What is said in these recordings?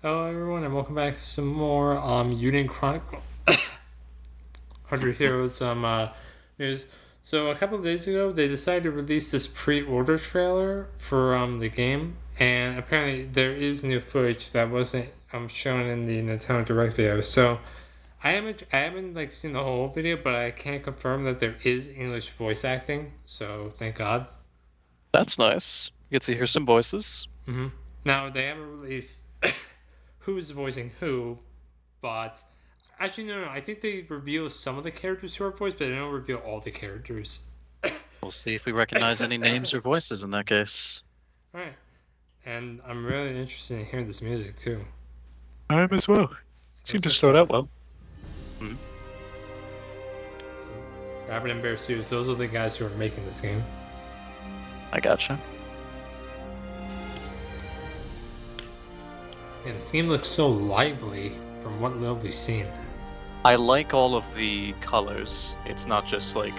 Hello, everyone, and welcome back to some more Eiyuden Chronicle 100 Heroes news. So a couple of days ago, they decided to release this pre-order trailer for the game, and apparently there is new footage that wasn't shown in the Nintendo Direct video. So I haven't like seen the whole video, but I can confirm that there is English voice acting. So thank God. That's nice. You get to hear some voices. hmm Now they haven't released who's voicing who, but actually no, I think they reveal some of the characters who are voiced, but they don't reveal all the characters. We'll see if we recognize any names or voices in that case. Right, and I'm really interested in hearing this music too. I am as well. So Seemed to let's start get out well. so, Rabbit and Bear Studios, those are the guys who are making this game. I gotcha. And this game looks so lively from what little we've seen. I like all of the colors. It's not just like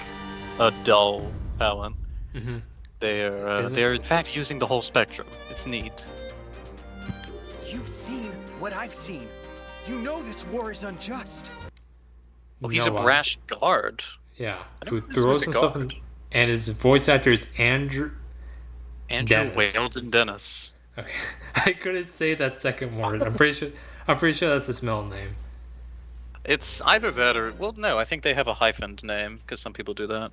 a dull palette. Mm-hmm. They're in fact using the whole spectrum. It's neat. You've seen what I've seen. You know this war is unjust. Well, he's a brash guard. Yeah, I who didn't know this was throws a himself guard. in, and his voice actor is Andrew Dennis. Weldon Dennis. Okay, I couldn't say that second word. I'm pretty sure. I'm pretty sure that's his middle name. It's either that or no. I think they have a hyphened name because some people do that.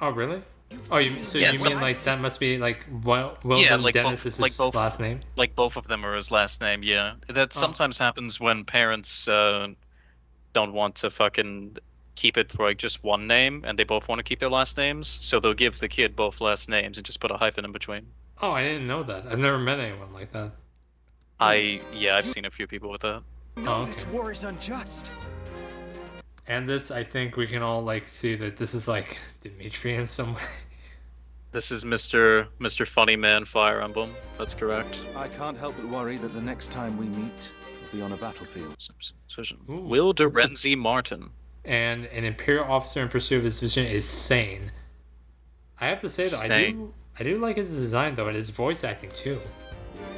Oh, really? You've Oh, seen so Yeah, you what mean I've like seen. that must be like Yeah, Weldon like Dennis both- is like his both- last name? Like both of them are his last name. Yeah, that sometimes happens when parents don't want to fucking keep it for like just one name, and they both want to keep their last names, so they'll give the kid both last names and just put a hyphen in between. Oh, I didn't know that. I've never met anyone like that. I've seen a few people with that. You know Oh, this okay. war is unjust. And this, I think we can all like see that this is like Dimitri in some way. This is Mr. Funny Man Fire Emblem. That's correct. I can't help but worry that the next time we meet, we'll be on a battlefield. Ooh. Will Renzi Martin. And an Imperial officer in pursuit of his vision is sane. I have to say though, I do like his design though, and his voice acting too.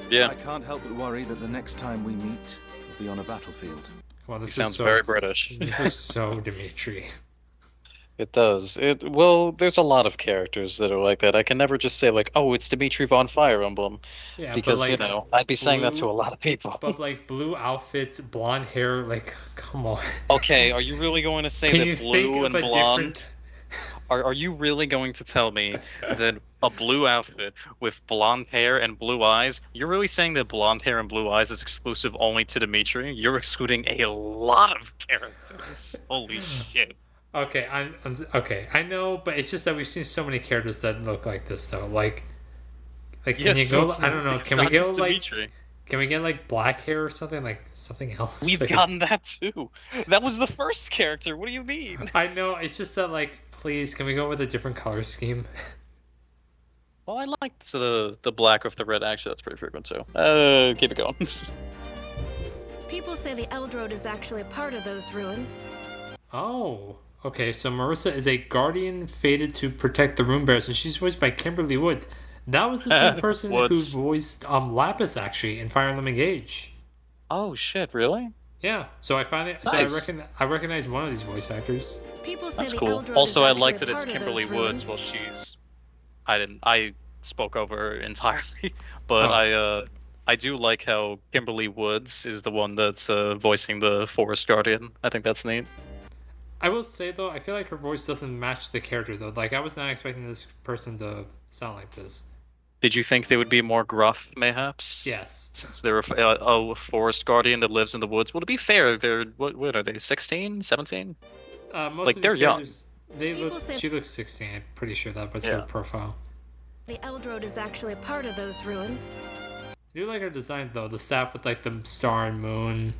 Yeah, I can't help but worry that the next time we meet, we'll be on a battlefield. Well, he this sounds is so, very British. This is so Dimitri. It does. Well, there's a lot of characters that are like that. I can never just say like, oh, it's Dimitri von Fire Emblem, Yeah, because but like, I'd be saying that to blue- a lot of people. But like blue outfits, blonde hair, like come on. Okay, are you really going to say Can that you blue think and of a blonde? different? Are you really going to tell me that a blue outfit with blonde hair and blue eyes? You're really saying that blonde hair and blue eyes is exclusive only to Dimitri? You're excluding a lot of characters. Holy shit. Okay, I'm okay. I know, but it's just that we've seen so many characters that look like this though. Like can you So go? it's I don't know. it's Can we not go just like? Dimitri. Can we get like black hair or something like something else? We've Like, gotten that too. That was the first character. What do you mean? I know. It's just that like, please, can we go with a different color scheme? Well, I liked the black with the red. Actually, that's pretty frequent too. Keep it going. People say the Eldroad is actually a part of those ruins. Oh, okay. So Marissa is a guardian fated to protect the Rune Bears, and she's voiced by Kimberly Woods. That was the same person who Woods. voiced Lapis actually in Fire Emblem Engage. Oh shit! Really? Yeah. So I finally, Nice. I recognize one of these voice actors. People say That's the cool. Eldroad Also, is I actually like a that it's part of Kimberly those Woods. ruins. Well, I spoke over her entirely, but Oh. I do like how Kimberly Woods is the one that's voicing the Forest Guardian. I think that's neat. I will say though, I feel like her voice doesn't match the character though. Like I was not expecting this person to sound like this. Did you think they would be more gruff, mayhaps? Yes. Since they're a forest guardian that lives in the woods. Well, to be fair, they're what are they? 16, 17? Most Like, of they're these young. characters, they People look. say- She looks 16. I'm pretty sure that was Yeah. her profile. The Eldroad is actually a part of those ruins. I do like her design though. The staff with like the star and moon,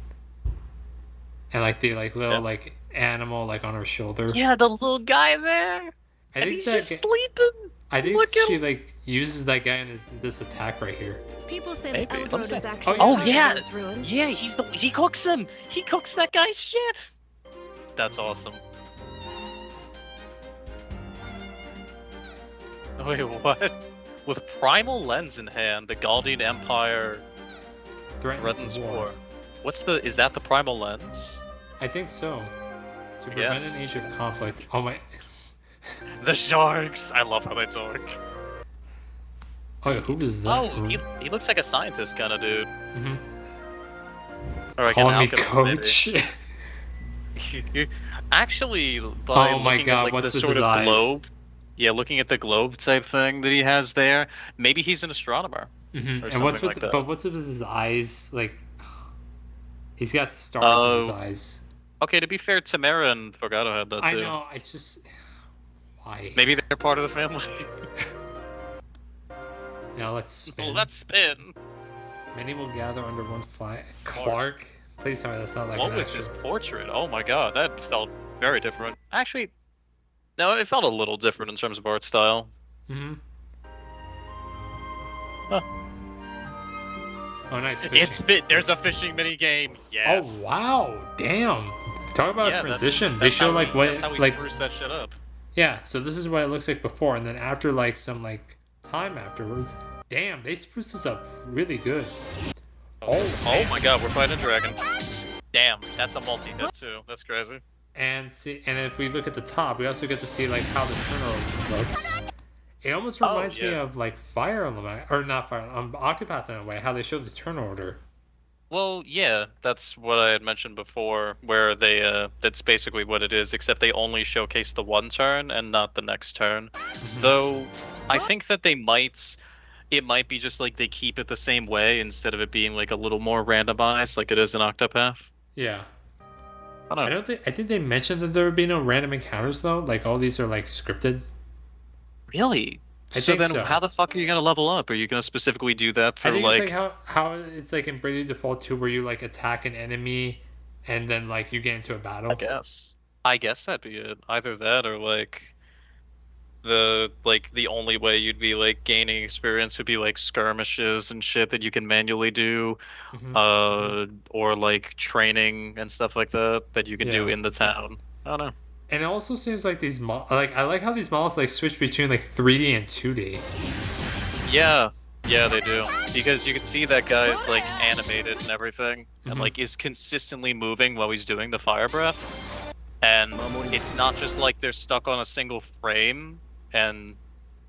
and like the like little Yeah. like animal like on her shoulder. Yeah, the little guy there, I and think he's that. just sleeping. I think Look at she him. like uses that guy in this attack right here. People say Maybe. the Let me Eldroad see. is actually Oh, a part yeah. of those ruins. Yeah, he cooks him. He cooks that guy's shit. That's awesome. Wait, what? With primal lens in hand, the Galdian Empire threatens war. Is that the primal lens? I think so. To prevent Yes. an age of conflict. Oh my. The sharks! I love how they talk. Oh, who is that? Oh, he looks like a scientist kind of dude. Mhm. Or like Calling an me alchemist, coach. maybe. Actually, by Oh my looking God, at like what's the with sort his of eyes? globe, yeah, looking at the globe type thing that he has there, maybe he's an astronomer or And something what's with like that. but what's with his eyes? Like, he's got stars in his Oh, eyes. okay. To be fair, Tamara and Forgato had that I too. know. I just why? Maybe they're part of the family. Now let's spin. Let's spin. Many will gather under one flag. Clark. Please tell me that's not like What an was extra. his portrait? Oh my god, that felt very different. Actually, no, it felt a little different in terms of art style. Mm-hmm. Huh. Oh, nice fishing. There's a fishing mini game. Yes. Oh wow! Damn. Talk about Yeah, a transition. That's They show like what that's how we like spruce that shit up. yeah. So this is what it looks like before, and then after like some like time afterwards. Damn, they spruce this up really good. Oh my god, we're fighting a dragon. Damn, that's a multi-hit too. That's crazy. And if we look at the top, we also get to see like how the turnover looks. It almost reminds me yeah. of like Fire Emblem, or not Fire Octopath in a way, how they show the turn order. Well, yeah, that's what I had mentioned before, where they that's basically what it is, except they only showcase the one turn and not the next turn. Though I think that it might be just like they keep it the same way instead of it being like a little more randomized like it is in Octopath. Yeah. I don't know. I think they mentioned that there would be no random encounters though. Like all these are like scripted. Really? I So think then so. how the fuck are you gonna level up? Are you gonna specifically do that I through think like it's like how it's like in Bravely Default 2 where you like attack an enemy and then like you get into a battle. I guess that'd be it. Either that or like the only way you'd be like gaining experience would be like skirmishes and shit that you can manually do, or like training and stuff like that you can do Yeah. in the town. I don't know. And it also seems like these like I like how these models like switch between like 3D and 2D. Yeah, they do, because you can see that guy's like animated and everything, and like is consistently moving while he's doing the fire breath. And it's not just like they're stuck on a single frame. And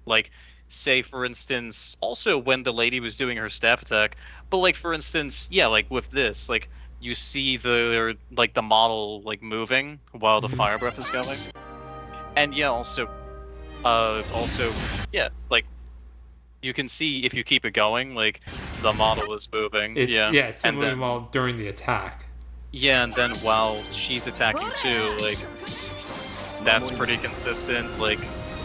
like, say for instance, also when the lady was doing her staff attack, but like for instance, yeah, like with this, like you see the model like moving while the fire breath is going. And yeah, also yeah, like you can see if you keep it going, like the model is moving. It's still and moving then, while during the attack. yeah, and then while she's attacking too, like that's pretty consistent. Like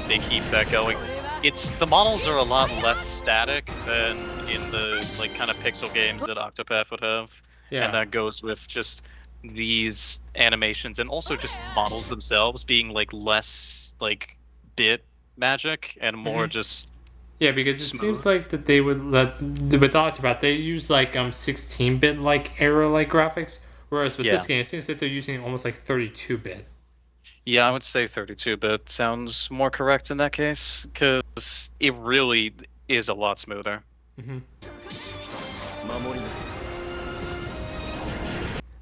they keep that going. The models are a lot less static than in the like kind of pixel games that Octopath would have. Yeah. And that goes with just these animations and also just models themselves being like less like bit magic and more just Yeah, because it smooth. seems like that they would with Octopath they use like 16-bit like era like graphics, whereas with this game it seems that they're using almost like 32-bit. Yeah, I would say 32-bit sounds more correct in that case, because it really is a lot smoother.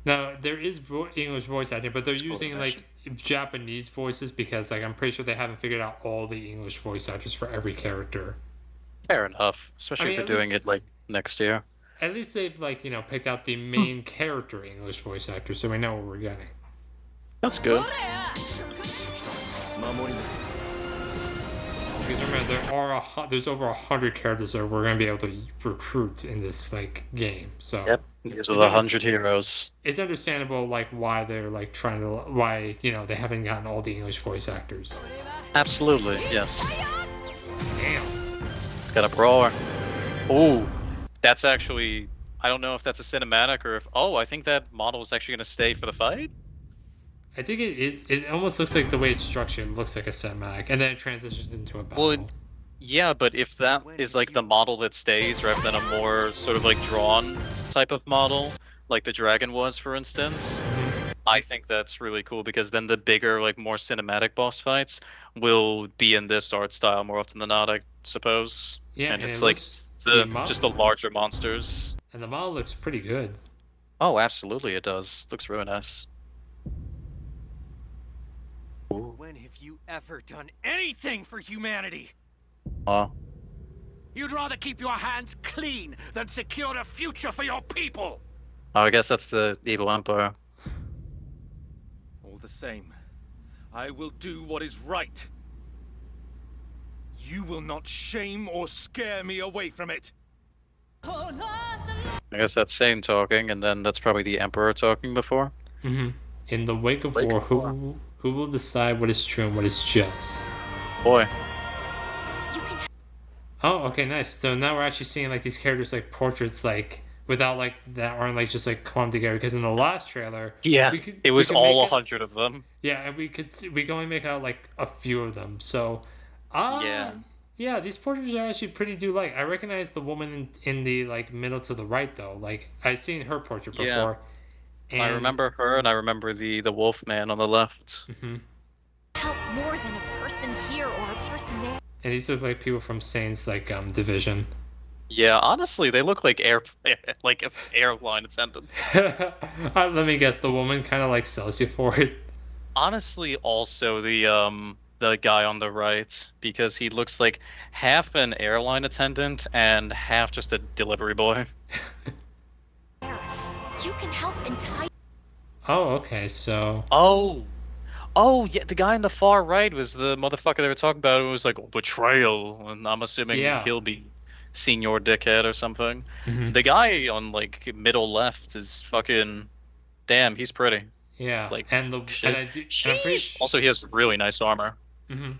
Now there is English voice acting, but they're using like Japanese voices because like I'm pretty sure they haven't figured out all the English voice actors for every character. Fair enough, especially if they're doing it like next year. At least they've like picked out the main character English voice actor, so we know what we're getting. That's good. Because remember, there's over 100 characters that we're going to be able to recruit in this like game. So yep, these are the 100 heroes. It's understandable like why they're like trying to they haven't gotten all the English voice actors. Absolutely, yes. Damn. Got a brawler. Ooh, that's actually, I don't know if that's a cinematic or if I think that model is actually going to stay for the fight. I think it is. It almost looks like the way it's structured looks like a cinematic, and then it transitions into a battle. Well, yeah, but if that is like the model that stays rather than a more sort of like drawn type of model, like the dragon was, for instance, I think that's really cool because then the bigger, like more cinematic boss fights will be in this art style more often than not, I suppose. Yeah, and it's like just the larger monsters. And the model looks pretty good. Oh, absolutely, it does. Looks really nice. When have you ever done anything for humanity? Oh, You'd rather keep your hands clean than secure a future for your people! I guess that's the evil empire. All the same, I will do what is right. You will not shame or scare me away from it. I guess that's Satan talking, and then that's probably the emperor talking before. Hmm. In the wake of Wake war, of war. who will decide what is true and what is just? Boy. You can Oh, okay, nice. So now we're actually seeing like these characters like portraits like without like that aren't like just like clumped together. Because in the last trailer, Yeah, it we was could all make it, 100 of them. yeah, and we can only make out like a few of them. So, Yeah. yeah, these portraits are actually pretty do like. I recognize the woman in the like middle to the right though. Like I've seen her portrait Yeah. before, and I remember her, and I remember the wolf man on the left. Mhm. help more than a person here or a person there. And these look like people from Saints like division. Yeah, honestly, they look like like airline attendants. Let me guess, the woman kind of like sells you for it. Honestly, also the guy on the right, because he looks like half an airline attendant and half just a delivery boy. You can help entice. Oh, okay, so Oh. Oh, yeah, the guy on the far right was the motherfucker they were talking about who was like betrayal, and I'm assuming Yeah. he'll be senior dickhead or something. mhm, The guy on like middle left is fucking damn, he's pretty. yeah, Like and the shit. and I'm pretty Sheesh. Also, he has really nice armor.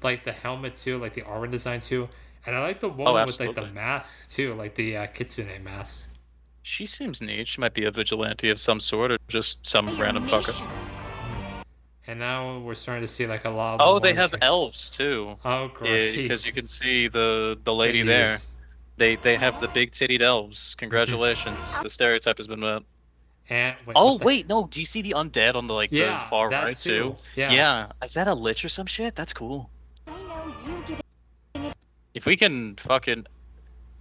like the helmet too, like the armor design too, and I like the Oh, woman with like the absolutely. mask too, like the kitsune mask. She seems neat. She might be a vigilante of some sort, or just some Your random fucker. nations. And now we're starting to see like a lot of Oh, the they more have ca- elves too. Oh, great! Because you can see the lady The there. ears. They have the big tittied elves. Congratulations. The stereotype has been met. And wait, Oh what the- wait, no. Do you see the undead on the like the Yeah, far that right too? Yeah. Yeah. Is that a lich or some shit? That's cool. I know you give If we can fucking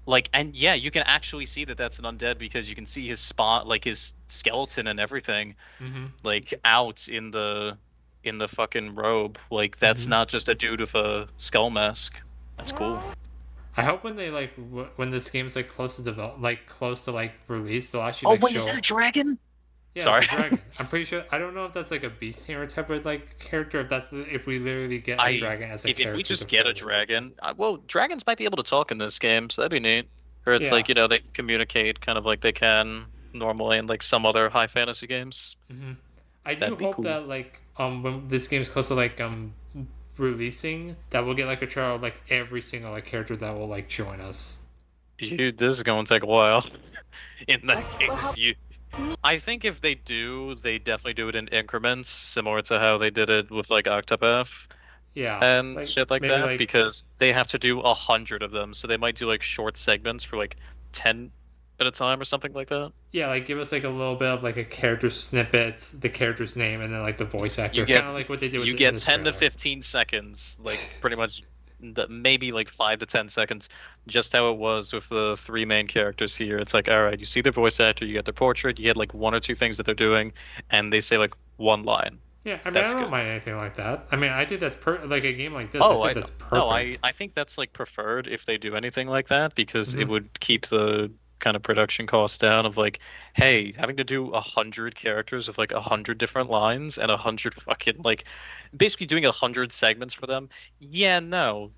like, and yeah, you can actually see that that's an undead because you can see his spot, like his skeleton and everything, hmm like out in the fucking robe. Like that's Mhm. not just a dude with a skull mask. That's cool. I hope when they like when this game's like close to develop, like close to like release, they'll actually Oh like wait, show. is that a dragon? Yeah, Sorry. it's a dragon. I'm pretty sure. I don't know if that's like a beast tamer type of like character. If that's if we literally get a dragon as a If character. we just to get a play with. dragon, well, dragons might be able to talk in this game, so that'd be neat. Or it's Yeah. like, you know, they communicate kind of like they can normally in like some other high fantasy games. hmm I do That'd be hope cool. that like when this game's close to like releasing, that we'll get like a trial of like every single like character that will like join us. This is going to take a while. In that Well, case, I think if they do, they definitely do it in increments, similar to how they did it with like Octopath Yeah. and shit like maybe, that, like, because they have to do 100 of them, so they might do like short segments for like 10 at a time or something like that. yeah, like give us like a little bit of like a character snippet, the character's name, and then like the voice actor. You get Kind of like what they did with you in get this 10 to trailer. 15 seconds, like pretty much maybe like 5 to 10 seconds, just how it was with the three main characters here. It's like, all right, you see their voice actor, you get their portrait, you get like one or two things that they're doing, and they say like one line. Yeah, I mean, That's I don't good. mind anything like that. I mean, I think that's like a game like this. Oh, I I think that's perfect. no, I think that's like preferred if they do anything like that, because it Mhm. would keep the kind of production costs down of like, hey, having to do 100 characters with like 100 different lines and 100 fucking like basically doing 100 segments for them. Yeah, no.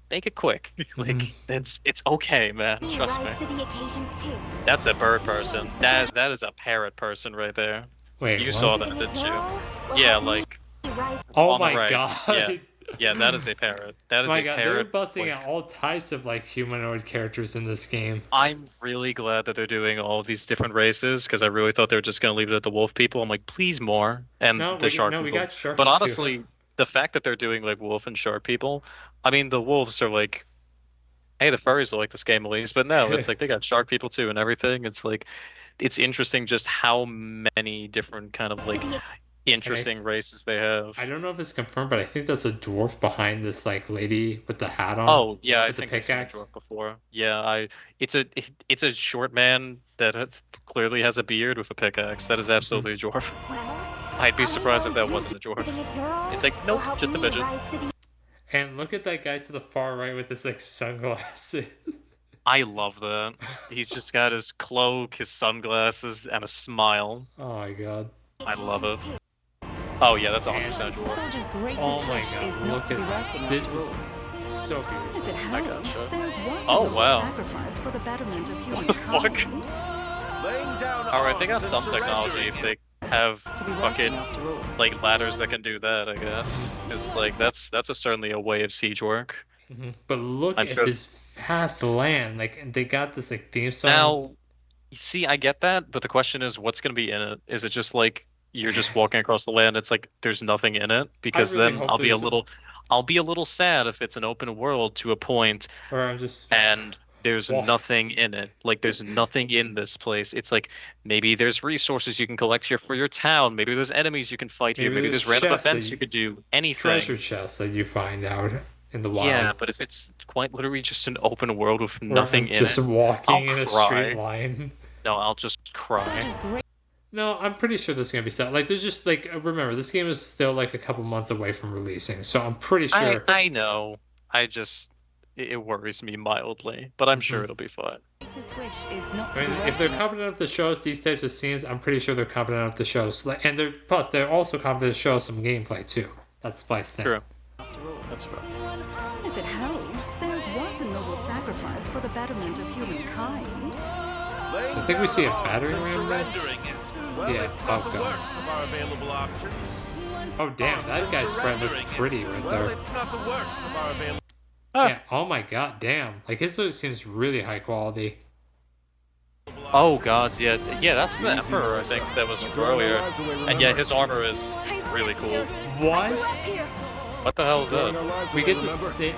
Make it quick. Like Mhm. it's okay, man. We Trust me. rise to the occasion too. That's a bird person. That is a parrot person right there. Wait, You what? saw that, Even didn't you? hero will Yeah, help me like rise. Oh on the my right. god! Yeah, that is a parrot. That is My a god, they're parrot. busting like- out all types of like humanoid characters in this game. I'm really glad that they're doing all these different races because I really thought they were just going to leave it at the wolf people. I'm like, please more, and No, the shark we people. got sharks But too. honestly, the fact that they're doing like wolf and shark people, I mean, the wolves are like, hey, the furries will like this game at least, but no, it's like they got shark people too and everything. It's like, it's interesting just how many different kind of like And interesting races they have. I don't know if it's confirmed, but I think that's a dwarf behind this like lady with the hat on Oh yeah, I with the think we've seen a pickaxe. dwarf before. Yeah, it's a short man that clearly has a beard with a pickaxe. That is Mhm. absolutely a dwarf. Well, I'd be I surprised if know that you wasn't a believing dwarf. it, girl It's like, will nope, help just a me midget. rise to the And look at that guy to the far right with his like sunglasses. I love that. He's just got his cloak, his sunglasses, and a smile. Oh my god. I love attention it. too. Oh yeah, that's And 100% The dwarf. soldier's greatest oh my wish is god, not look to be at working that. after This is all. so If beautiful. it I helps, gotcha. there's once Oh, a noble wow. sacrifice for the betterment of What the humankind. fuck? Laying down Alright, they got arms and some technology if surrendering they have To be working fucking after all. like ladders that can do that, I guess. It's like that's certainly a way of siege work. Mhm. But look I'm at sure. this vast land. Like and they got this like theme song. Now, you see, I get that, but the question is, what's going to be in it? Is it just like you're just walking across the land? It's like there's nothing in it, I because really then hope there's I'll be a little sad if it's an open world to a point or I'm just and there's Wha- nothing in it. Like there's nothing in this place. It's like maybe there's resources you can collect here for your town. Maybe there's enemies you can fight here. maybe Maybe there's there's random chests that events you could do. Anything. treasure chests that you find out in the wild. Yeah, but if it's quite literally just an open world with Or nothing I'm in just it, walking I'll in a cry. straight line. no, I'll just cry. Soldier's great No, I'm pretty sure this is gonna be set. Like, there's just like remember, this game is still like a couple months away from releasing, so I'm pretty sure. I know. I just it worries me mildly, but I'm sure Mhm. it'll be fine. wish is not I to be mean, if they're working confident enough to show us these types of scenes, I'm pretty sure they're confident enough to show us. Like, and they're also confident to show us some gameplay too. That's by saying. True. after all. That's fair. If it helps, there's once a noble sacrifice for the betterment of humankind. Laying I think we down see a arms battery and ram next. surrendering is, well, Yeah, it's not oh the god. worst of our available options. Oh damn, that And guy's spread surrendering looked is, pretty right well, there. it's not the worst of our available. Ah. Yeah. Oh my god, damn. Like his look seems really high quality. Oh god, yeah, yeah. That's the Emperor, I think, that was from earlier. And yeah, his armor is really cool. What? What the hell is that? We get to sit.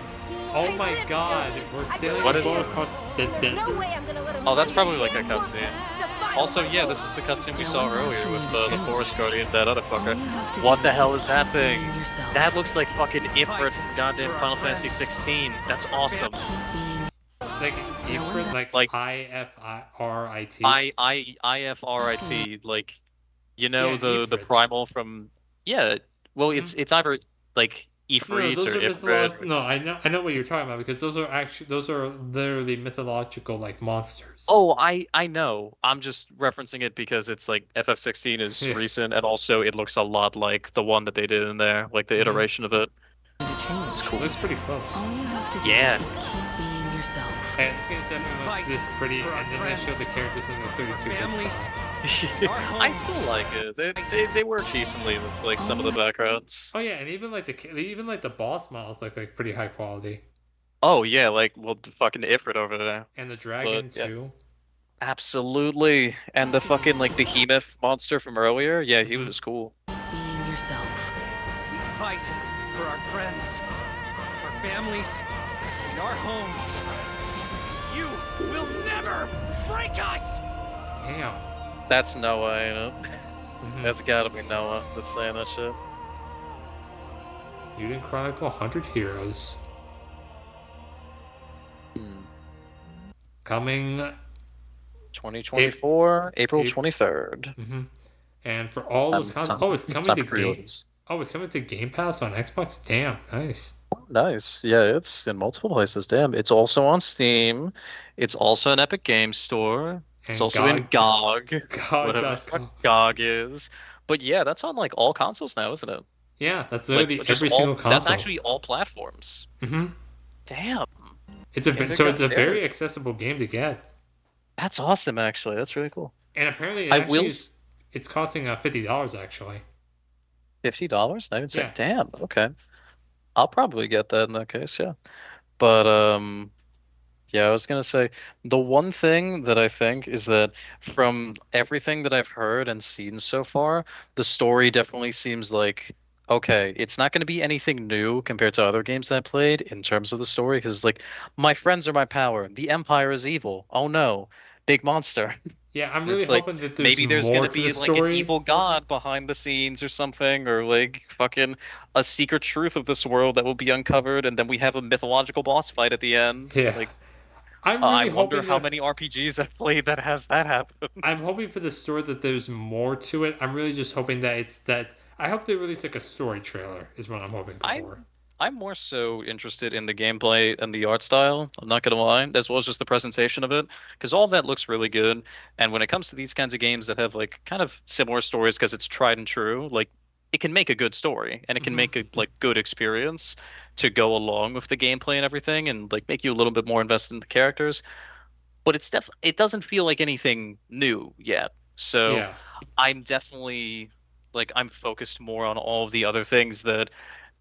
Oh my god, we're sailing What is a boat it? across the There's desert. no way I'm gonna let him Oh, that's leave probably these like a damn corpses. cutscene. Defy Also, my yeah, will. this is the cutscene we No saw one's earlier asking with you to the change. Forest Guardian, that other All fucker. you have to What do the hell is is that keep thing? being yourself. That looks like fucking Ifrit Fight from goddamn for our Final Fantasy friends. 16. That's awesome. Keep being Like Ifrit, like Like- IFRIT. IFRIT, like, you know, Yeah, the Ifrit. primal from, yeah, well, it's either like No, Ifrit those or are Ifrit. No, I know what you're talking about because those are literally mythological like monsters. Oh, I know. I'm just referencing it because it's like FF16 is Yeah. recent, and also it looks a lot like the one that they did in there, like the Mhm. iteration of it. to change. It's It cool. looks pretty close. All you have to do Yeah. is keep being yourself. And this game's definitely Fight this pretty, for our and then they show friends, the characters in the 32 bit families. style. I still like it. They work decently with like some of the backgrounds. Oh yeah, and even like the boss models look like pretty high quality, Oh yeah, like well, the fucking Ifrit over there. and the dragon But, yeah. too. Absolutely, and the fucking like behemoth monster from earlier. Yeah, he Mhm. was cool. Being yourself. We fight for our friends, our families, and our homes. You will never break us! Damn. That's Noah, ain't it? Mhm. That's gotta be Noah that's saying that shit. Eiyuden Chronicle 100 Heroes coming. 2024, April April- 23rd. hmm And for all those consoles, oh, it's coming to Game. pre-orders. Oh, it's coming to Game Pass on Xbox. Damn, nice. Nice. Yeah, it's in multiple places. Damn. It's also on Steam. It's also an Epic Games Store. It's And also in GOG. God, Whatever the fuck GOG is. But yeah, that's on like all consoles now, isn't it? Yeah, that's Like, literally just every all- single console. That's actually all platforms. hmm Damn. It's a Yeah, they so got it's a very- very accessible game to get, That's awesome, actually. That's really cool. and apparently it I actually will. it's costing $50 actually. $50? I even say, Yeah. damn. Okay. I'll probably get that in that case. Yeah. But yeah, I was gonna say the one thing that I think is that from everything that I've heard and seen so far, the story definitely seems like okay, it's not going to be anything new compared to other games that I played in terms of the story because like my friends are my power, the Empire is evil. Oh no, big monster. Yeah, I'm really It's like hoping that there's maybe there's more gonna to the be like an story. evil god behind the scenes or something, or like fucking a secret truth of this world that will be uncovered, and then we have a mythological boss fight at the end. Yeah. Like, I'm I really wonder hoping how that many RPGs I've played that has that happen. I'm hoping for the story that there's more to it. I'm really just hoping that it's that I hope they release like a story trailer is what I'm hoping for. I'm I'm more so interested in the gameplay and the art style. I'm not gonna lie, as well as just the presentation of it, because all of that looks really good. And when it comes to these kinds of games that have like kind of similar stories, because it's tried and true, like it can make a good story and it can Hmm. make a like good experience to go along with the gameplay and everything, and like make you a little bit more invested in the characters. But it doesn't feel like anything new yet. So Yeah. I'm definitely like I'm focused more on all of the other things that,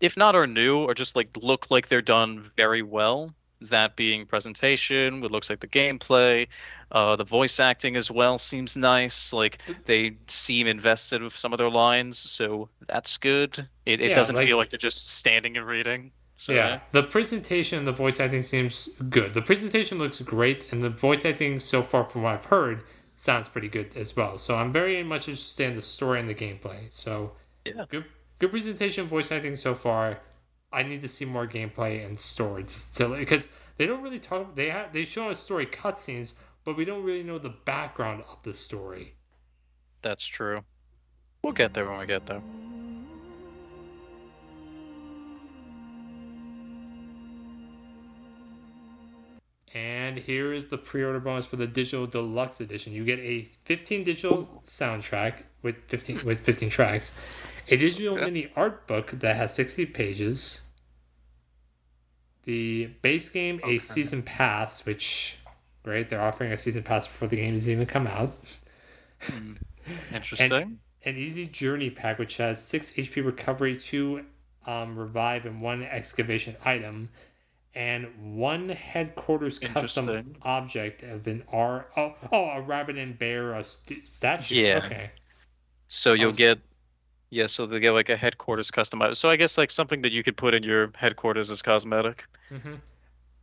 if not are new, or just like look like they're done very well. That being presentation, it looks like the gameplay, the voice acting as well seems nice. Like they seem invested with some of their lines, so that's good. It Yeah, doesn't feel like like they're just standing and reading. So yeah, yeah. the presentation and the voice acting seems good. The presentation looks great, and the voice acting so far, from what I've heard, sounds pretty good as well. So I'm very much interested in the story and the gameplay. So Yeah. good, good presentation, voice acting so far. I need to see more gameplay and story to because they don't really talk. They show us story cutscenes, but we don't really know the background of the story. That's true. We'll get there when we get there. And here is the pre-order bonus for the digital deluxe edition. You get a 15 digital soundtrack with 15 tracks, a digital Okay. mini art book that has 60 pages, the base game a Okay. season pass, which great, they're offering a season pass before the game has even come out, Hmm. and Interesting. an easy journey pack which has 6 HP recovery, 2 revive, and 1 excavation item, and 1 headquarters custom Interesting. object of an a rabbit and bear statue. Yeah. Okay. So I you'll was get Yeah, so they get like a headquarters customized. So I guess like something that you could put in your headquarters as cosmetic. hmm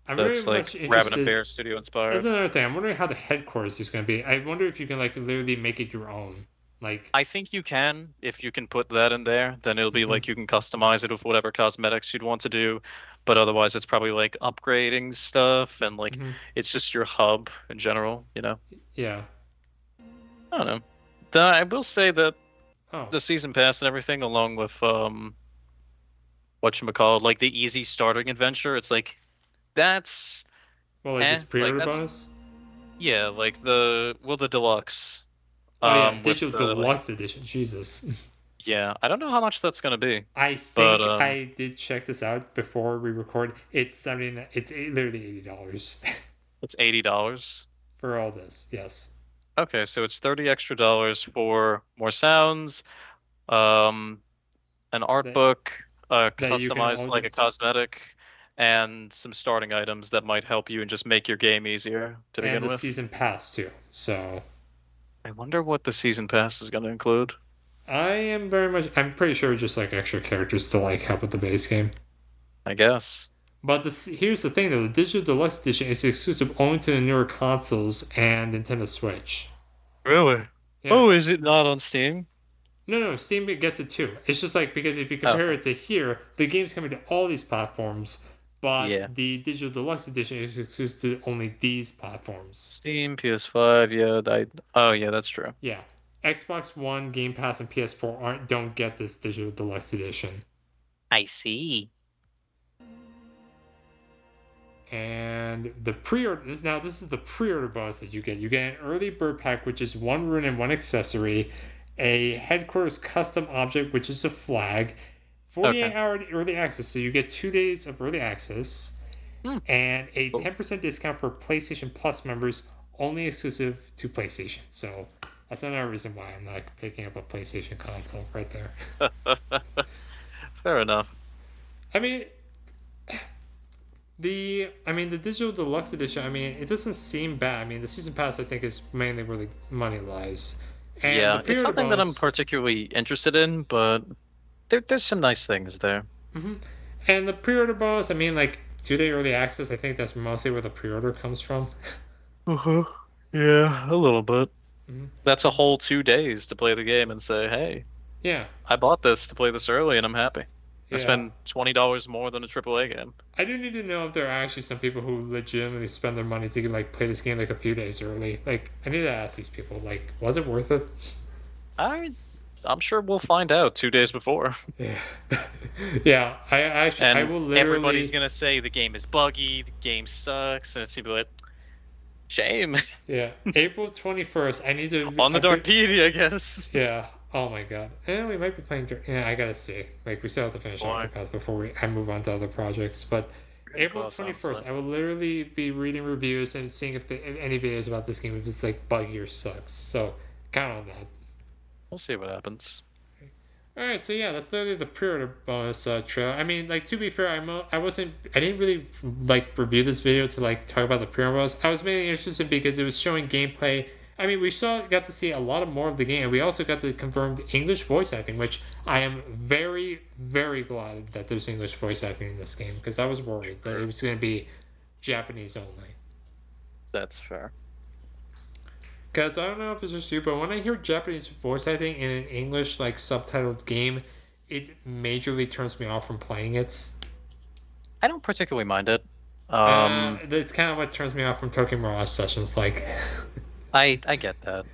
I'm very That's much like Rabbit and interested. Bear Studio That's inspired. another thing. I'm wondering how the headquarters is going to be. I wonder if you can like literally make it your own. Like, I think you can, if you can put that in there, then it'll be mhm, like you can customize it with whatever cosmetics you'd want to do. But otherwise, it's probably like upgrading stuff and like mhm, it's just your hub in general, you know? yeah. I don't know. I will say that Oh, the season pass and everything, along with whatchamacallit, like the easy starting adventure, it's like that's well, like this like pre-order that's bonus. yeah, like the deluxe Oh yeah, with digital the like deluxe edition. Jesus. yeah, I don't know how much that's gonna be, I but think I did check this out before we record. It's literally $80 it's $80. for all this. Yes. Okay, so it's 30 extra dollars for more sounds, um, an art That book, that you can customized like only a cosmetic, and some starting items that might help you and just make your game easier to and begin the with. season pass too. So I wonder what the season pass is gonna include. I'm pretty sure just like extra characters to like help with the base game. I guess. But here's the thing though, the digital deluxe edition is exclusive only to the newer consoles and Nintendo Switch. Really? Yeah. Oh, is it not on Steam? No, Steam gets it too. It's just like because if you compare Okay. it to here, the game's coming to all these platforms, but Yeah. the digital deluxe edition is exclusive to only these platforms. Steam, PS5, yeah, oh yeah, that's true. Yeah. Xbox One, Game Pass, and PS4 don't get this digital deluxe edition. I see. And the pre-order this is the pre-order bonus that you get. You get an early bird pack, which is 1 rune and 1 accessory, a headquarters custom object, which is a flag, 48 Okay. hour early access, so you get 2 days of early access, Hmm. and a Cool. 10% discount for PlayStation Plus members, only exclusive to PlayStation. So that's another reason why I'm not picking up a PlayStation console right there. Fair enough. I mean, the digital deluxe edition, I mean, it doesn't seem bad. I mean, the season pass I think is mainly where the money lies. And the Yeah, it's pre-order something that I'm bonus, particularly interested in, but there's some nice things there. mhm. And the pre-order bonus, I mean, like 2 day early access, I think that's mostly where the pre-order comes from. Uh-huh. Yeah, a little bit. That's a whole 2 days to play the game and say, hey, Yeah, I bought this to play this early and I'm happy. I yeah. spend $20 more than a AAA game. I do need to know if there are actually some people who legitimately spend their money to like play this game like a few days early. Like, I need to ask these people, like, was it worth it? I, I'm sure we'll find out 2 days before. Yeah, yeah. I actually, I And will literally. everybody's gonna say the game is buggy, the game sucks, and it's gonna be like, shame. Yeah, April 21st. I need to. On the I dark could, deity, I guess. yeah. Oh my god. And we might be playing. Yeah, I gotta see. Like, we still have to finish Boy. Octopath before I move on to other projects. But April Close, 21st, honestly. I will literally be reading reviews and seeing if any videos about this game if it's like buggy or sucks. So count on that. We'll see what happens. All right, so yeah, that's literally the pre-order bonus trailer. I mean, like, to be fair, I didn't really like review this video to like talk about the pre-order bonus. I was mainly interested because it was showing gameplay. I mean, got to see a lot of more of the game. We also got to confirm English voice acting, which I am very, very glad that there's English voice acting in this game because I was worried that it was going to be Japanese only. That's fair. Because I don't know if it's just you, but when I hear Japanese voice acting in an English like subtitled game, it majorly turns me off from playing it. I don't particularly mind it. Um, That's kind of what turns me off from Tokyo Mirage Sessions. Like, I get that.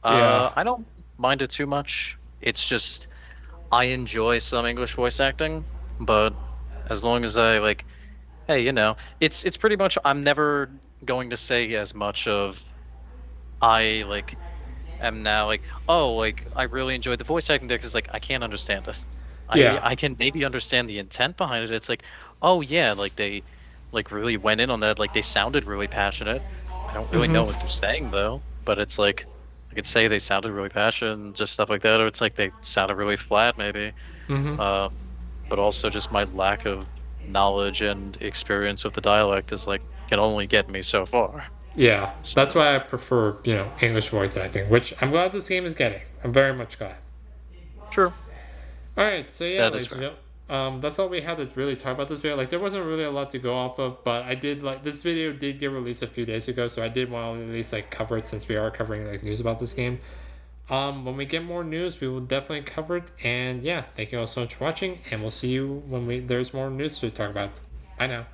yeah, I don't mind it too much. It's just I enjoy some English voice acting, but as long as I like, hey, it's pretty much I'm never going to say as much of I like am now like, oh, like I really enjoyed the voice acting there because like I can't understand it. I yeah, I can maybe understand the intent behind it. It's like, oh yeah, like they like really went in on that. Like they sounded really passionate. I don't really know what they're saying though, but it's like I could say they sounded really passionate and just stuff like that, or it's like they sounded really flat maybe. hmm Uh, but also just my lack of knowledge and experience with the dialect is like can only get me so far. yeah. That's So why I prefer English voice acting, which I'm glad this game is getting. I'm very much glad. true. All right, so yeah, That is ladies and fair. gentlemen, that's all we had to really talk about this video. Like, there wasn't really a lot to go off of, but I did like this video did get released a few days ago, so I did want to at least like cover it since we are covering like news about this game. When we get more news, we will definitely cover it. And yeah, thank you all so much for watching, and we'll see you when there's more news to talk about. Bye now.